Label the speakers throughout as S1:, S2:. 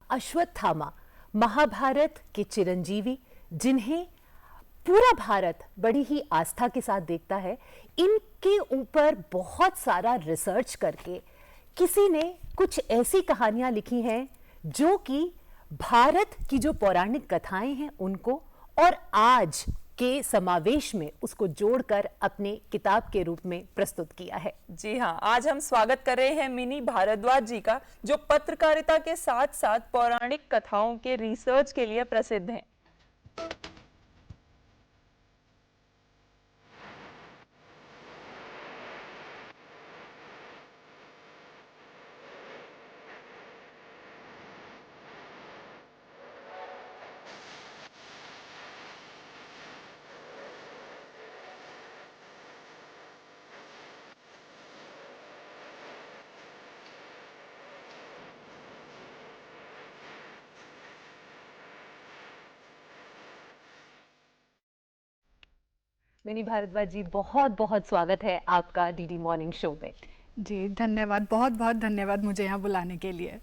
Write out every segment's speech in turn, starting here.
S1: अश्वत्थामा, महाभारत के चिरंजीवी, जिन्हें पूरा भारत बड़ी ही आस्था के साथ देखता है, इनके ऊपर बहुत सारा रिसर्च करके किसी ने कुछ ऐसी कहानियां लिखी हैं जो कि भारत की जो पौराणिक कथाएं हैं उनको और आज के समावेश में उसको जोड़कर अपने किताब के रूप में प्रस्तुत किया है।
S2: जी हाँ, आज हम स्वागत कर रहे हैं मिनी भारद्वाज जी का, जो पत्रकारिता के साथ साथ पौराणिक कथाओं के रिसर्च के लिए प्रसिद्ध हैं।
S1: मिनी भारद्वाज जी, बहुत बहुत स्वागत है आपका डीडी मॉर्निंग शो में।
S3: जी धन्यवाद, बहुत बहुत धन्यवाद मुझे यहाँ बुलाने के लिए।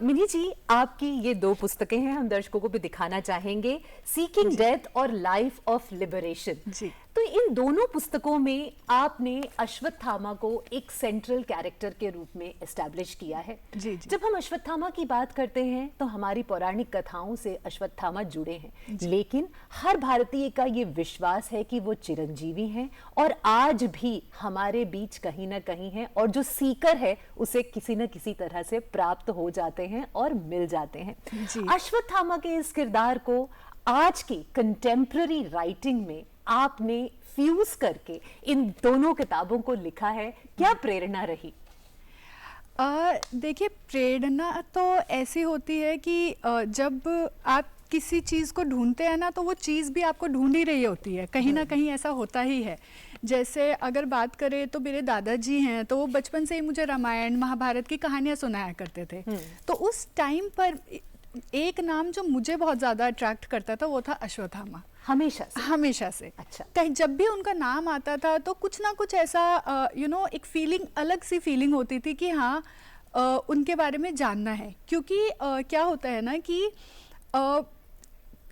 S1: मिनी जी, आपकी ये दो पुस्तकें हैं, हम दर्शकों को भी दिखाना चाहेंगे, सीकिंग डेथ और लाइफ ऑफ लिबरेशन।
S3: जी,
S1: तो इन दोनों पुस्तकों में आपने अश्वत्थामा को एक सेंट्रल कैरेक्टर के रूप में एस्टैब्लिश किया है।
S3: जी, जी।
S1: जब हम अश्वत्थामा की बात करते हैं तो हमारी पौराणिक कथाओं से अश्वत्थामा जुड़े हैं, लेकिन हर भारतीय का ये विश्वास है कि वो चिरंजीवी हैं और आज भी हमारे बीच कहीं ना कहीं हैं, और जो सीकर है उसे किसी न किसी तरह से प्राप्त हो जाते हैं और मिल जाते हैं। अश्वत्थामा के इस किरदार को आज की कंटेम्प्ररी राइटिंग में आपने फ्यूज करके इन दोनों किताबों को लिखा है, क्या प्रेरणा रही?
S3: देखिए, प्रेरणा तो ऐसी होती है कि जब आप किसी चीज़ को ढूंढते हैं ना, तो वो चीज़ भी आपको ढूंढ ही रही होती है, कहीं ना कहीं ऐसा होता ही है। जैसे अगर बात करें तो मेरे दादाजी हैं, तो वो बचपन से ही मुझे रामायण महाभारत की कहानियां सुनाया करते थे। तो उस टाइम पर एक नाम जो मुझे बहुत ज़्यादा अट्रैक्ट करता था वो था अश्वत्थामा। हमेशा से।
S1: अच्छा।
S3: कहीं जब भी उनका नाम आता था तो कुछ ना कुछ ऐसा एक फीलिंग, अलग सी फीलिंग होती थी कि हाँ, उनके बारे में जानना है। क्योंकि क्या होता है ना कि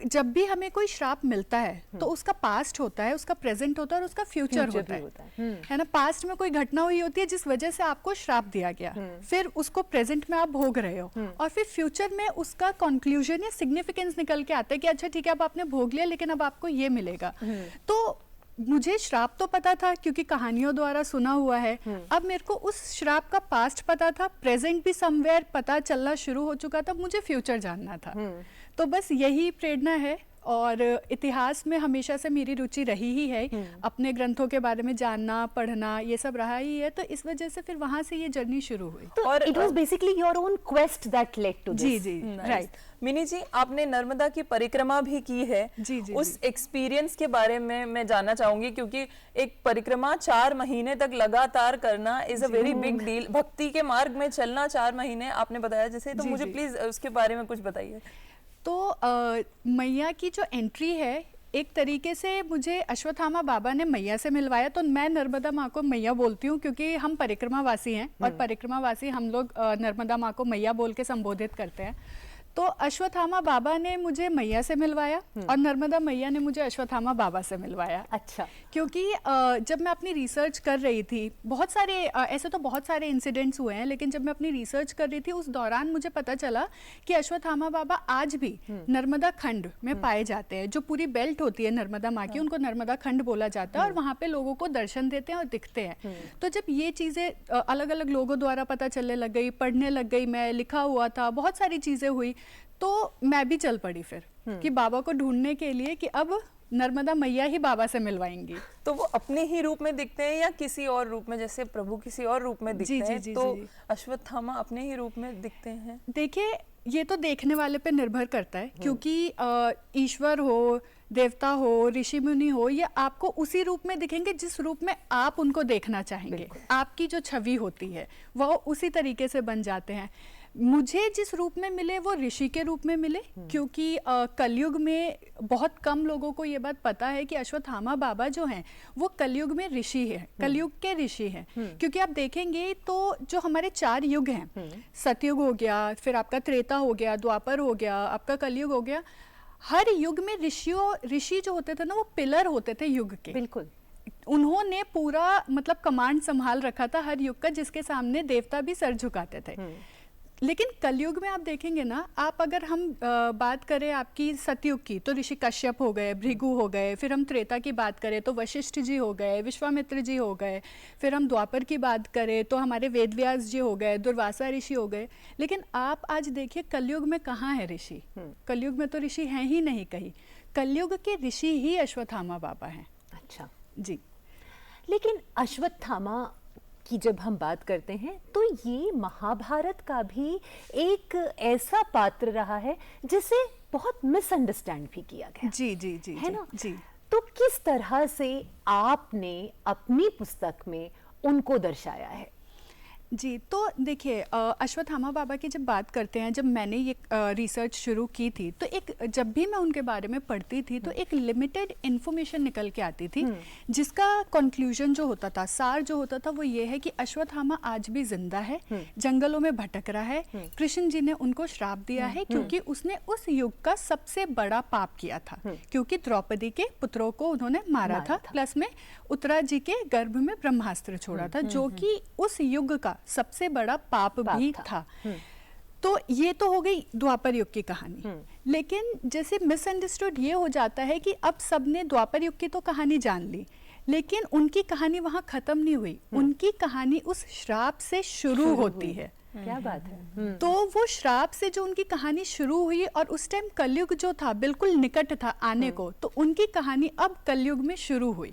S3: जब भी हमें कोई श्राप मिलता है तो उसका पास्ट होता है, उसका प्रेजेंट होता है और उसका फ्यूचर होता है ना। पास्ट में कोई घटना हुई होती है जिस वजह से आपको श्राप दिया गया, फिर उसको प्रेजेंट में आप भोग रहे हो, और फिर फ्यूचर में उसका कंक्लूजन या सिग्निफिकेंस निकल के आता है कि अच्छा ठीक है, अब आपने भोग लिया, लेकिन अब आपको ये मिलेगा। तो मुझे श्राप तो पता था क्योंकि कहानियों द्वारा सुना हुआ है। अब मेरे को उस श्राप का पास्ट पता था, प्रेजेंट भी समवेयर पता चलना शुरू हो चुका था, मुझे फ्यूचर जानना था। तो बस यही प्रेरणा है, और इतिहास में हमेशा से मेरी रुचि रही ही है। अपने ग्रंथों के बारे में जानना, पढ़ना, ये सब रहा ही है। तो इस वजह से फिर वहां से ये जर्नी शुरू हुई।
S1: तो और it was basically your own quest that led to this.
S3: जी, राइट।
S2: मिनी जी, आपने नर्मदा की परिक्रमा भी की है।
S3: जी,
S2: उस एक्सपीरियंस के बारे में मैं जानना चाहूंगी, क्योंकि एक परिक्रमा 4 महीने तक लगातार करना is a very big deal. भक्ति के मार्ग में चलना 4 महीने आपने बताया जैसे, तो मुझे प्लीज उसके बारे में कुछ बताइए।
S3: तो मैया की जो एंट्री है, एक तरीके से मुझे अश्वत्थामा बाबा ने मैया से मिलवाया। तो मैं नर्मदा माँ को मैया बोलती हूँ क्योंकि हम परिक्रमावासी हैं, और परिक्रमावासी हम लोग नर्मदा माँ को मैया बोल के संबोधित करते हैं। तो अश्वत्थामा बाबा ने मुझे मैया से मिलवाया और नर्मदा मैया ने मुझे अश्वत्थामा बाबा से मिलवाया।
S1: अच्छा।
S3: क्योंकि जब मैं अपनी रिसर्च कर रही थी, बहुत सारे ऐसे तो बहुत सारे इंसिडेंट्स हुए हैं, लेकिन जब मैं अपनी रिसर्च कर रही थी उस दौरान मुझे पता चला कि अश्वत्थामा बाबा आज भी नर्मदा खंड में पाए जाते हैं। जो पूरी बेल्ट होती है नर्मदा माँ की, उनको नर्मदा खंड बोला जाता है, और वहाँ पे लोगों को दर्शन देते हैं और दिखते हैं। तो जब ये चीज़ें अलग अलग लोगों द्वारा पता चलने लग गई, पढ़ने लग गई, मैं लिखा हुआ था, बहुत सारी चीज़ें हुई, तो मैं भी चल पड़ी फिर कि बाबा को ढूंढने के लिए कि अब नर्मदा मैया ही बाबा से मिलवाएंगी।
S2: तो वो अपने ही रूप में दिखते हैं या किसी और रूप में, जैसे प्रभु किसी और रूप में दिखते हैं? तो अश्वत्थामा अपने ही रूप में दिखते हैं?
S3: देखिए, ये तो देखने वाले पे निर्भर करता है, क्योंकि ईश्वर हो, देवता हो, ऋषि मुनि हो, ये आपको उसी रूप में दिखेंगे जिस रूप में आप उनको देखना चाहेंगे। आपकी जो छवि होती है वह उसी तरीके से बन जाते हैं। मुझे जिस रूप में मिले वो ऋषि के रूप में मिले, क्योंकि कलयुग में बहुत कम लोगों को ये बात पता है कि अश्वत्थामा बाबा जो हैं वो कलयुग में ऋषि हैं, कलयुग के ऋषि हैं। क्योंकि आप देखेंगे तो जो हमारे 4 युग हैं, सतयुग हो गया, फिर आपका त्रेता हो गया, द्वापर हो गया, आपका कलयुग हो गया, हर युग में ऋषि जो होते थे ना वो पिलर होते थे युग के।
S1: बिल्कुल,
S3: उन्होंने पूरा मतलब कमांड संभाल रखा था हर युग का, जिसके सामने देवता भी सर झुकाते थे। लेकिन कलयुग में आप देखेंगे ना, आप अगर हम बात करें आपकी सतयुग की तो ऋषि कश्यप हो गए, भृगु हो गए, फिर हम त्रेता की बात करें तो वशिष्ठ जी हो गए, विश्वामित्र जी हो गए, फिर हम द्वापर की बात करें तो हमारे वेदव्यास जी हो गए, दुर्वासा ऋषि हो गए। लेकिन आप आज देखिए कलयुग में कहाँ है ऋषि? कलयुग में तो ऋषि हैं ही नहीं कहीं। कलयुग के ऋषि ही अश्वत्थामा बाबा हैं।
S1: अच्छा
S3: जी।
S1: लेकिन अश्वत्थामा की जब हम बात करते हैं तो ये महाभारत का भी एक ऐसा पात्र रहा है जिसे बहुत मिसअंडरस्टैंड भी किया गया।
S3: जी जी जी
S1: है ना?
S3: जी।
S1: तो किस तरह से आपने अपनी पुस्तक में उनको दर्शाया है?
S3: जी, तो देखिए अश्वत्थामा बाबा की जब बात करते हैं, जब मैंने ये रिसर्च शुरू की थी तो जब भी मैं उनके बारे में पढ़ती थी तो एक लिमिटेड इन्फॉर्मेशन निकल के आती थी, जिसका कंक्लूजन जो होता था, सार जो होता था वो ये है कि अश्वत्थामा आज भी जिंदा है, जंगलों में भटक रहा है। कृष्ण जी ने उनको श्राप दिया है क्योंकि उसने उस युग का सबसे बड़ा पाप किया था, क्योंकि द्रौपदी के पुत्रों को उन्होंने मारा था, प्लस में उत्तरा जी के गर्भ में ब्रह्मास्त्र छोड़ा था, जो कि उस युग का सबसे बड़ा पाप भी था। तो ये तो हो गई द्वापर युग की कहानी। लेकिन जैसे मिसअंडरस्टूड ये हो जाता है कि अब सबने द्वापर युग की तो कहानी जान ली, लेकिन उनकी कहानी वहां खत्म नहीं हुई, उनकी कहानी उस श्राप से शुरू होती है।
S1: क्या बात है।
S3: तो वो श्राप से जो उनकी कहानी शुरू हुई, और उस टाइम कलयुग जो था बिल्कुल निकट था आने को, तो उनकी कहानी अब कलयुग में शुरू हुई।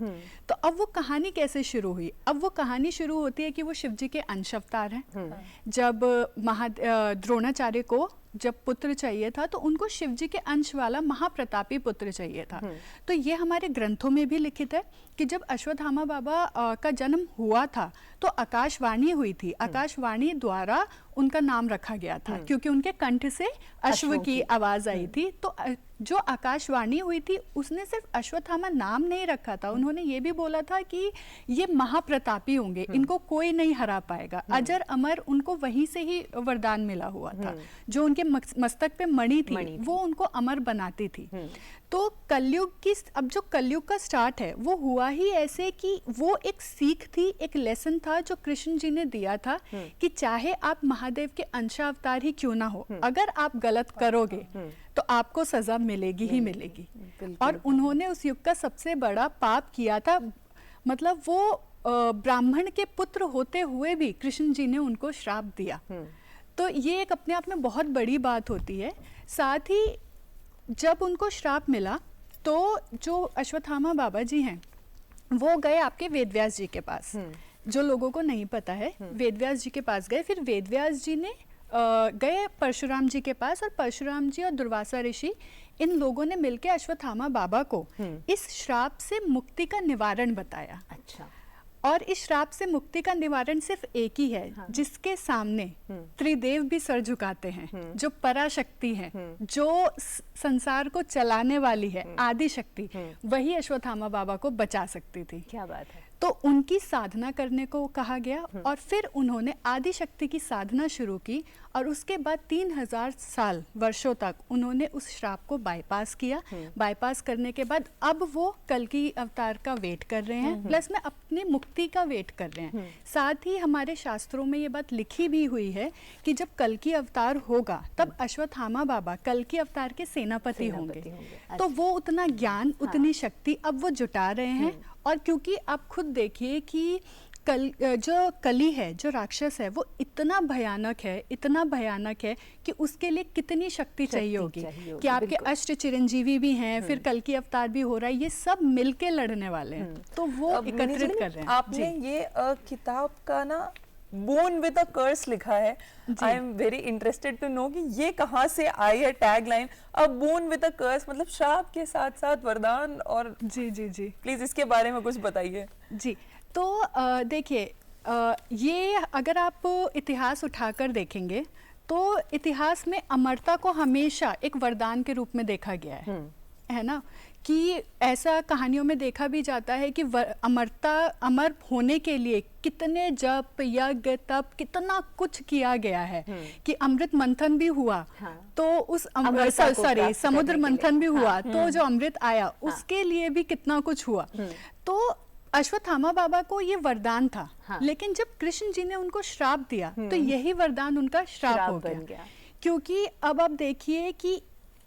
S3: तो अब वो कहानी कैसे शुरू हुई? अब वो कहानी शुरू होती है कि वो शिव जी के अंश अवतार हैं। जब द्रोणाचार्य को जब पुत्र चाहिए था तो उनको शिव जी के अंश वाला महाप्रतापी पुत्र चाहिए था। तो ये हमारे ग्रंथों में भी लिखित है कि जब अश्वत्थामा बाबा का जन्म हुआ था तो आकाशवाणी हुई थी, आकाशवाणी द्वारा उनका नाम रखा गया था, क्योंकि उनके कंठ से अश्व की आवाज आई थी। तो जो आकाशवाणी हुई थी उसने सिर्फ अश्वत्थामा नाम नहीं रखा था, उन्होंने ये भी बोला था कि ये महाप्रतापी होंगे, इनको कोई नहीं हरा पाएगा। अजर अमर उनको वहीं से ही वरदान मिला हुआ था, जो उनके मस्तक पे मणि थी वो उनको अमर बनाती थी। तो कलयुग की, अब जो कलयुग का स्टार्ट है वो हुआ ही ऐसे कि वो एक सीख थी, एक लेसन था जो कृष्ण जी ने दिया था कि चाहे आप महादेव के अंशावतार ही क्यों ना हो, अगर आप गलत करोगे तो आपको सजा मिलेगी ही मिलेगी। और उन्होंने उस युग का सबसे बड़ा पाप किया था, मतलब वो ब्राह्मण के पुत्र होते हुए भी कृष्ण जी ने उनको श्राप दिया। तो ये एक अपने आप में बहुत बड़ी बात होती है। साथ ही जब उनको श्राप मिला तो जो अश्वत्थामा बाबा जी हैं वो गए आपके वेदव्यास जी के पास। जो लोगों को नहीं पता है, वेदव्यास जी के पास गए, फिर वेदव्यास जी ने गए परशुराम जी के पास, और परशुराम जी और दुर्वासा ऋषि, इन लोगों ने मिलकर अश्वत्थामा बाबा को इस श्राप से मुक्ति का निवारण बताया।
S1: अच्छा।
S3: और इस श्राप से मुक्ति का निवारण सिर्फ एक ही है, जिसके सामने त्रिदेव भी सर झुकाते हैं, जो पराशक्ति है, जो संसार को चलाने वाली है, आदि शक्ति, वही अश्वत्थामा बाबा को बचा सकती थी।
S1: क्या बात है।
S3: तो उनकी साधना करने को कहा गया, और फिर उन्होंने आदि शक्ति की साधना शुरू की, और उसके बाद 3000 साल वर्षों तक उन्होंने उस श्राप को बाईपास किया। बाईपास करने के बाद अब वो कल्कि अवतार का वेट कर रहे हैं, प्लस में अपने मुक्ति का वेट कर रहे हैं। साथ ही हमारे शास्त्रों में ये बात लिखी भी हुई है कि जब कल्कि अवतार होगा तब अश्वत्थामा बाबा कल्कि अवतार के सेनापति होंगे। तो वो उतना ज्ञान, उतनी शक्ति अब वो जुटा रहे हैं। और क्योंकि आप खुद देखिए कि जो कली है, जो राक्षस है, वो इतना भयानक है, इतना भयानक है कि उसके लिए कितनी शक्ति चाहिए होगी कि आपके अष्ट चिरंजीवी भी हैं, फिर कल्कि अवतार भी हो रहा है, ये सब मिलके लड़ने वाले हैं। तो वो एकत्रित कर रहे हैं।
S2: आपने ये किताब का ना बोर्न विद अ कर्स लिखा है। I am very interested to know कि ये कहाँ से आई है tag line, a born with a curse, मतलब श्राप के साथ साथ वरदान। और
S3: जी जी जी
S2: प्लीज इसके बारे में कुछ बताइए।
S3: जी, तो देखिए ये अगर आप इतिहास उठाकर देखेंगे तो इतिहास में अमरता को हमेशा एक वरदान के रूप में देखा गया है ना, कि ऐसा कहानियों में देखा भी जाता है कि अमर होने के लिए कितने जप यज्ञ तप कितना कुछ किया गया है, कि अमृत मंथन भी हुआ। हाँ। तो उस समुद्र मंथन भी हुआ। तो जो अमृत आया उसके लिए भी कितना कुछ हुआ। तो अश्वत्थामा बाबा को ये वरदान था। हाँ। लेकिन जब कृष्ण जी ने उनको श्राप दिया तो यही वरदान उनका श्राप हो गया। क्योंकि अब आप देखिए कि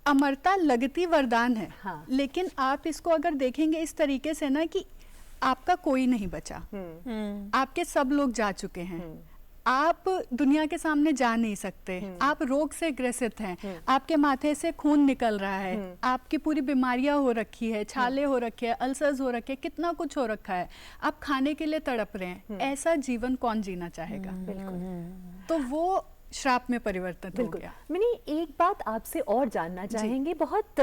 S3: अमरता लगती वरदान है। हाँ। लेकिन आप इसको अगर देखेंगे इस तरीके से ना कि आपका कोई नहीं बचा, आपके सब लोग जा चुके हैं, आप दुनिया के सामने जा नहीं सकते, आप रोग से ग्रसित हैं, आपके माथे से खून निकल रहा है, आपकी पूरी बीमारियां हो रखी है, छाले हो रखे हैं, अल्सर्स हो रखे हैं, कितना कुछ हो रखा है, आप खाने के लिए तड़प रहे हैं। ऐसा जीवन कौन जीना चाहेगा? तो वो श्राप में परिवर्तित हो गया।
S1: मिनी, एक बात आपसे और जानना चाहेंगे, बहुत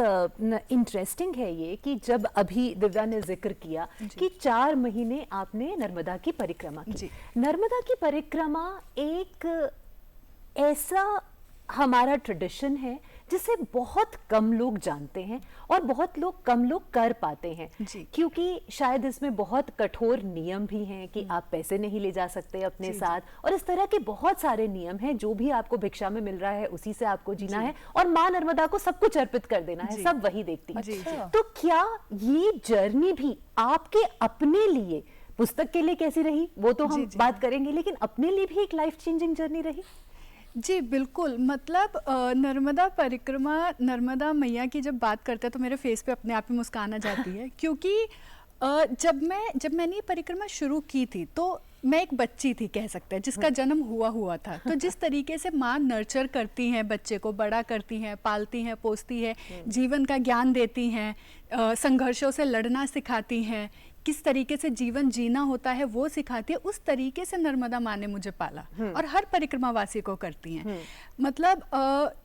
S1: इंटरेस्टिंग है ये कि जब अभी दिव्या ने जिक्र किया कि 4 महीने आपने नर्मदा की परिक्रमा की। नर्मदा की परिक्रमा एक ऐसा हमारा ट्रेडिशन है जिसे बहुत कम लोग जानते हैं और बहुत कम लोग कर पाते हैं, क्योंकि शायद इसमें बहुत कठोर नियम भी हैं कि आप पैसे नहीं ले जा सकते अपने साथ, और इस तरह के बहुत सारे नियम हैं। जो भी आपको भिक्षा में मिल रहा है उसी से आपको जीना है, और माँ नर्मदा को सब कुछ अर्पित कर देना है, सब वही देखती है। तो क्या ये जर्नी भी आपके अपने लिए, पुस्तक के लिए कैसी रही वो तो हम बात करेंगे, लेकिन अपने लिए भी एक लाइफ चेंजिंग जर्नी रही?
S3: जी बिल्कुल, मतलब नर्मदा परिक्रमा, नर्मदा मैया की जब बात करते हैं तो मेरे फेस पे अपने आप ही मुस्कान आ जाती है। क्योंकि जब मैंने ये परिक्रमा शुरू की थी तो मैं एक बच्ची थी, कह सकते हैं, जिसका जन्म हुआ था। तो जिस तरीके से माँ नर्चर करती हैं बच्चे को, बड़ा करती हैं, पालती हैं, पोसती है, जीवन का ज्ञान देती हैं, संघर्षों से लड़ना सिखाती हैं, किस तरीके से जीवन जीना होता है वो सिखाती है, उस तरीके से नर्मदा माँ ने मुझे पाला और हर परिक्रमावासी को करती हैं। मतलब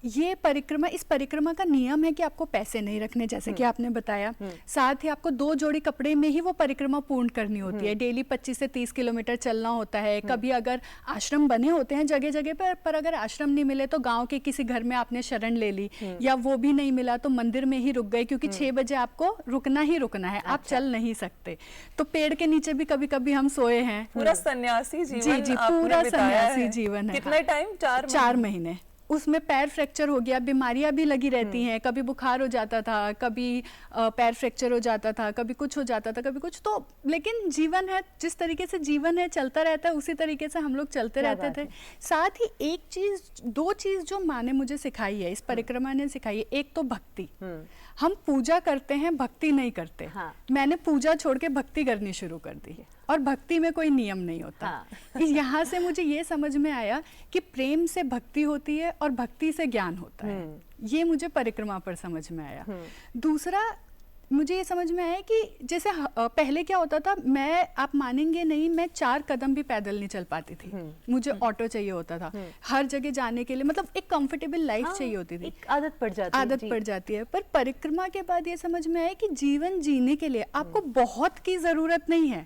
S3: ये परिक्रमा, इस परिक्रमा का नियम है कि आपको पैसे नहीं रखने, जैसे कि आपने बताया। साथ ही आपको 2 जोड़ी कपड़े में ही वो परिक्रमा पूर्ण करनी होती है। डेली 25 से 30 किलोमीटर चलना होता है। कभी अगर आश्रम बने होते हैं जगह जगह पर अगर आश्रम नहीं मिले तो गाँव के किसी घर में आपने शरण ले ली, या वो भी नहीं मिला तो मंदिर में ही रुक गए, क्योंकि 6 बजे आपको रुकना ही रुकना है, आप चल नहीं सकते। तो पेड़ के नीचे भी कभी कभी हम सोए हैं।
S2: पूरा सन्यासी जीवन।
S3: जी, पूरा सन्यासी जीवन है।
S2: कितने टाइम?
S3: 4 महीने। उसमें पैर फ्रैक्चर हो गया, बीमारियां भी लगी रहती हैं, कभी बुखार हो जाता था, कभी पैर फ्रैक्चर हो जाता था, कभी कुछ हो जाता था, कभी कुछ। तो लेकिन जीवन है, जिस तरीके से जीवन है चलता रहता है, उसी तरीके से हम लोग चलते रहते थे। साथ ही एक चीज, 2 चीज जो माँ ने मुझे सिखाई है, इस परिक्रमा ने सिखाई है। एक तो भक्ति, हम पूजा करते हैं, भक्ति नहीं करते। हाँ। मैंने पूजा छोड़ के भक्ति करनी शुरू कर दी, और भक्ति में कोई नियम नहीं होता। हाँ। यहाँ से मुझे ये समझ में आया कि प्रेम से भक्ति होती है और भक्ति से ज्ञान होता है। ये मुझे परिक्रमा पर समझ में आया। दूसरा, मुझे ये समझ में आया कि जैसे पहले क्या होता था, आप मानेंगे नहीं, मैं 4 कदम भी पैदल नहीं चल पाती थी। मुझे ऑटो चाहिए होता था हर जगह जाने के लिए, मतलब एक कंफर्टेबल लाइफ चाहिए होती थी।
S1: एक आदत पड़ जाती है।
S3: पर परिक्रमा के बाद ये समझ में आया कि जीवन जीने के लिए आपको बहुत की जरूरत नहीं है।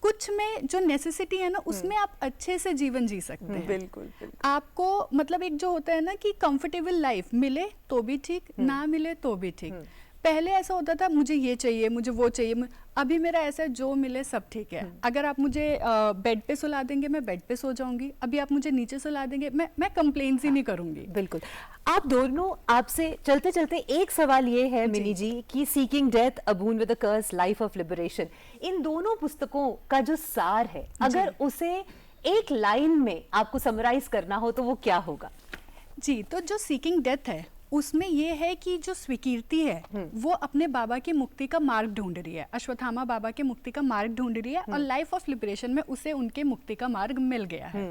S3: कुछ में जो नेसेसिटी है ना, उसमें आप अच्छे से जीवन जी सकते हैं।
S2: बिल्कुल।
S3: आपको मतलब एक जो होता है ना कि कंफर्टेबल लाइफ मिले तो भी ठीक, ना मिले तो भी ठीक। पहले ऐसा होता था, मुझे ये चाहिए, मुझे वो चाहिए। अभी मेरा ऐसा है, जो मिले सब ठीक है। अगर आप मुझे बेड पे सुला देंगे, मैं बेड पे सो जाऊंगी। अभी आप मुझे नीचे सुला देंगे, मैं कंप्लेंट्स ही नहीं करूंगी।
S1: बिल्कुल। आप दोनों, आपसे चलते चलते एक सवाल ये है मिनी जी कि seeking death, a boon with a curse, life of liberation, इन दोनों पुस्तकों का जो सार है, अगर उसे एक लाइन में आपको समराइज करना हो तो वो क्या होगा?
S3: जी, तो जो सीकिंग डेथ है उसमें ये है कि जो स्वीकृति है वो अपने बाबा की मुक्ति का मार्ग ढूंढ रही है, अश्वत्थामा बाबा की मुक्ति का मार्ग ढूंढ रही है, और लाइफ ऑफ लिबरेशन में उसे उनके मुक्ति का मार्ग मिल गया है।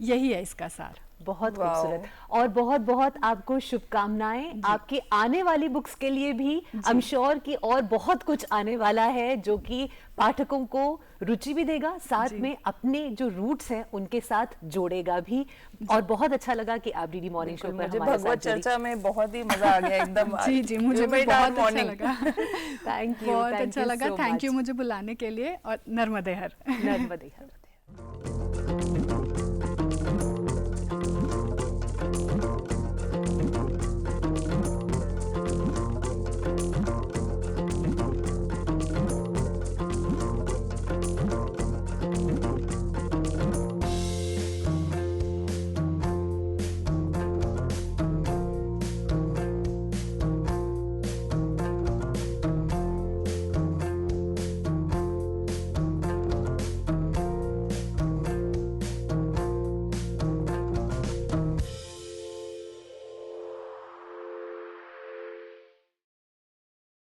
S3: यही है इसका सार।
S1: बहुत खूबसूरत, और बहुत बहुत आपको शुभकामनाएं आपके आने वाली बुक्स के लिए भी। आई एम श्योर कि और बहुत कुछ आने वाला है जो कि पाठकों को रुचि भी देगा, साथ में अपने जो रूट्स हैं उनके साथ जोड़ेगा भी। और बहुत अच्छा लगा कि आप डीडी मॉर्निंग शो पर हमारे साथ जुड़ी।
S2: चर्चा में बहुत ही मजा आ गया एकदम।
S3: जी, मुझे भी बहुत अच्छा लगा।
S1: थैंक यू,
S3: बहुत अच्छा लगा। थैंक यू मुझे बुलाने के लिए, और नर्मदे हर।